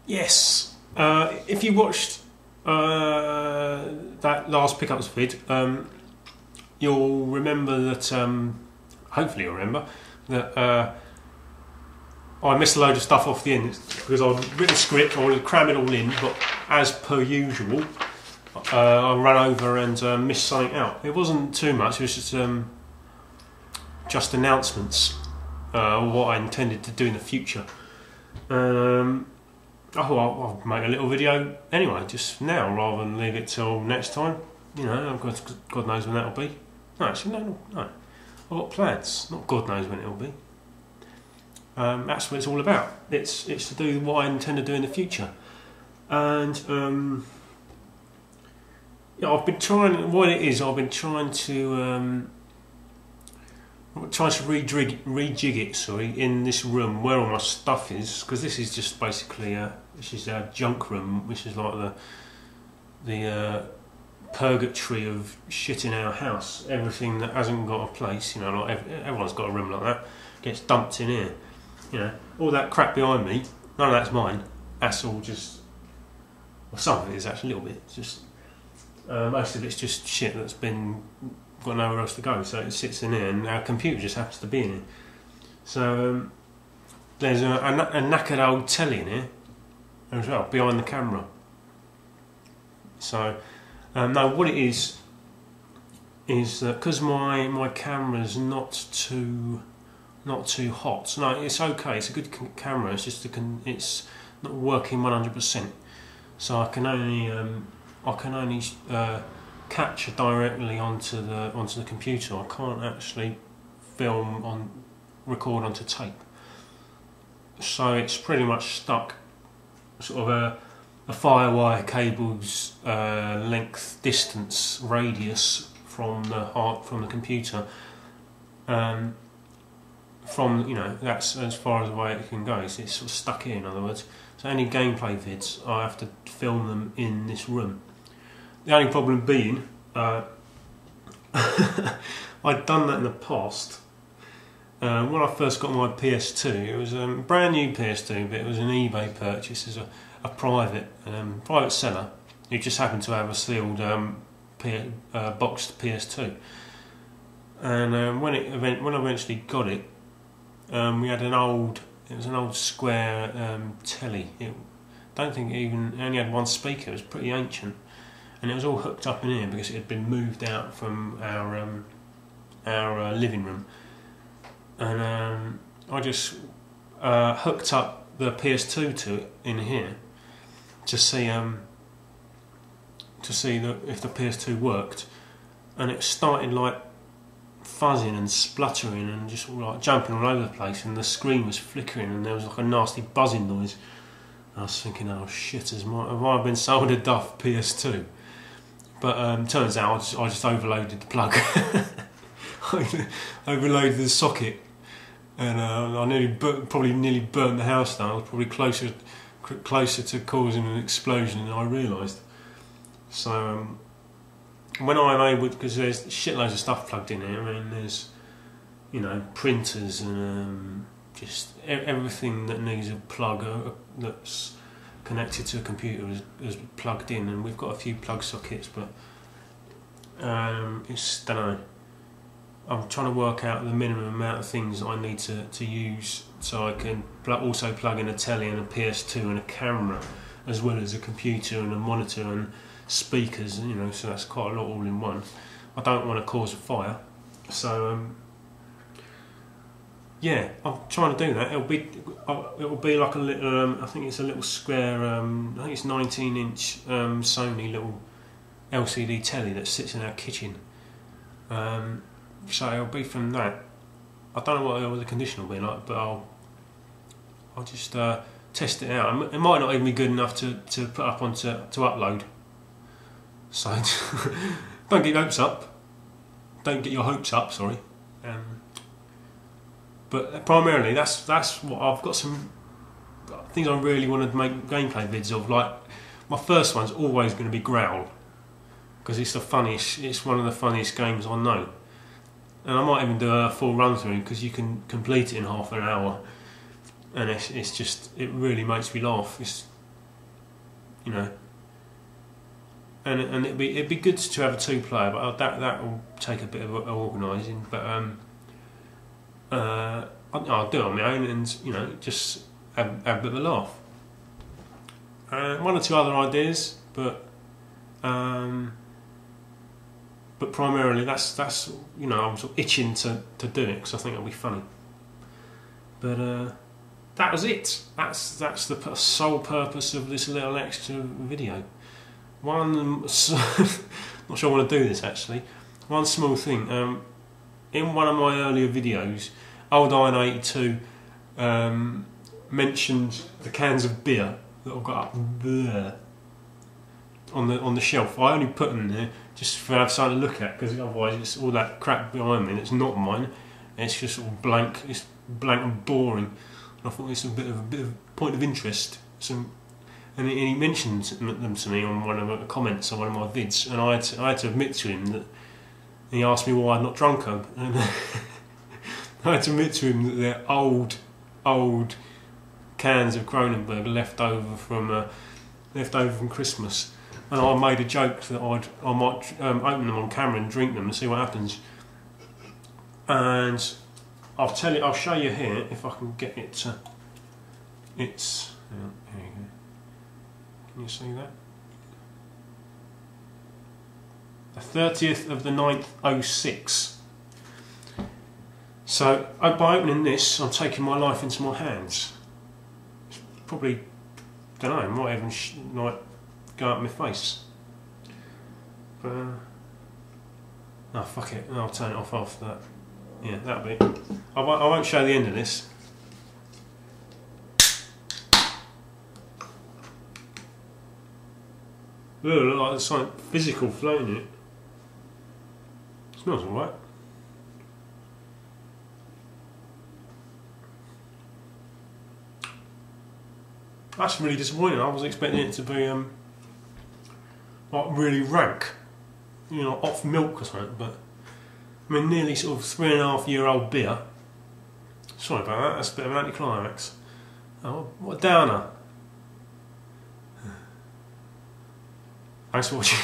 Yes. If you watched that last pickups vid, you'll remember that. Hopefully, you'll remember that I missed a load of stuff off the end because I've written a script. I wanted to cram it all in, but as per usual, I ran over and missed something out. It wasn't too much. It was just announcements of what I intended to do in the future. I thought I'll make a little video anyway, just now, rather than leave it till next time. You know, God knows when that'll be. No, actually, no. I've got plans. Not God knows when it'll be. That's what it's all about. It's to do what I intend to do in the future. And yeah, I've been trying. What it is, I've been trying to rejig it. Sorry, in this room where all my stuff is, because this is just basically this is our junk room, which is like the purgatory of shit in our house. Everything that hasn't got a place, you know, like everyone's got a room like that, gets dumped in here. You know, all that crap behind me, none of that's mine. That's all just, well, some of it is actually a little bit. Just most of it's just shit that's been got nowhere else to go, so it sits in here, and our computer just happens to be in here. So there's a knackered old telly in here as well, behind the camera. So no, what it is that because my camera's not too hot. No, it's okay. It's a good camera. It's just it's not working 100%. So I can only capture directly onto the computer. I can't actually record onto tape. So it's pretty much stuck, sort of a firewire cable's length, distance, radius from the computer. From, you know, that's as far as the way it can go. It's sort of stuck here, in other words. So any gameplay vids, I have to film them in this room. The only problem being, I'd done that in the past. When I first got my PS2, it was a brand new PS2, but it was an eBay purchase as a private seller who just happened to have a sealed boxed PS2. And when I eventually got it, we had an old square telly. It only had one speaker. It was pretty ancient, and it was all hooked up in here because it had been moved out from our living room. And I just hooked up the PS2 to it in here to see if the PS2 worked, and it started like fuzzing and spluttering and just like jumping all over the place, and the screen was flickering and there was like a nasty buzzing noise. I was thinking, oh shit, have I been sold a duff PS2? But turns out I just overloaded the plug. I overloaded the socket, and I probably nearly burnt the house down. I was probably closer to causing an explosion than I realised. So when I'm able, because there's shitloads of stuff plugged in here. I mean, there's, you know, printers and just everything that needs a plug that's connected to a computer is plugged in, and we've got a few plug sockets, but it's, don't know. I'm trying to work out the minimum amount of things I need to use so I can also plug in a telly and a PS2 and a camera, as well as a computer and a monitor and speakers, you know, so that's quite a lot all in one. I don't want to cause a fire, so yeah, I'm trying to do that. It'll be like a little, I think it's a little square, I think it's 19-inch Sony little LCD telly that sits in our kitchen. So it'll be from that. I don't know what the condition will be like, but I'll just test it out. It might not even be good enough to put up to upload. So don't get your hopes up. Don't get your hopes up. Sorry. But primarily, that's what I've got. Some things I really want to make gameplay vids of. Like my first one's always going to be Growl, because it's the funniest. It's one of the funniest games I know. And I might even do a full run through because you can complete it in half an hour, and it's just, it really makes me laugh. you know. And it'd be good to have a 2-player, but that will take a bit of organising. But I'll do it on my own, and you know, just have a bit of a laugh. One or two other ideas, but primarily that's you know, I'm sort of itching to do it because I think it'll be funny. But that was it. That's the sole purpose of this little extra video. Not sure I want to do this actually. One small thing. In one of my earlier videos, Old Iron 82 mentioned the cans of beer that I've got up there on the shelf. I only put them there just for have something to look at, because otherwise it's all that crap behind me and it's not mine. It's just all blank. It's blank and boring. And I thought it's a bit of point of interest. And he mentioned them to me on one of the comments on one of my vids, and I had to admit to him that he asked me why I'd not drunk them, and I had to admit to him that they're old cans of Kronenbourg left over from Christmas, and I made a joke that I might open them on camera and drink them and see what happens. And I'll show you here if I can get it to. Here you go. Can you see that? The 30th of the 9th, 06. So by opening this, I'm taking my life into my hands. It's probably, don't know, might even go up my face. But no, fuck it. I'll turn it off after that. Yeah, that'll be. I won't show the end of this. Ooh, look like there's something physical floating in it. Smells alright. That's really disappointing. I was expecting it to be like really rank, you know, off milk or something. But I mean, nearly sort of 3.5-year-old beer. Sorry about that. That's a bit of an anticlimax. Oh, what a downer. Thanks for watching.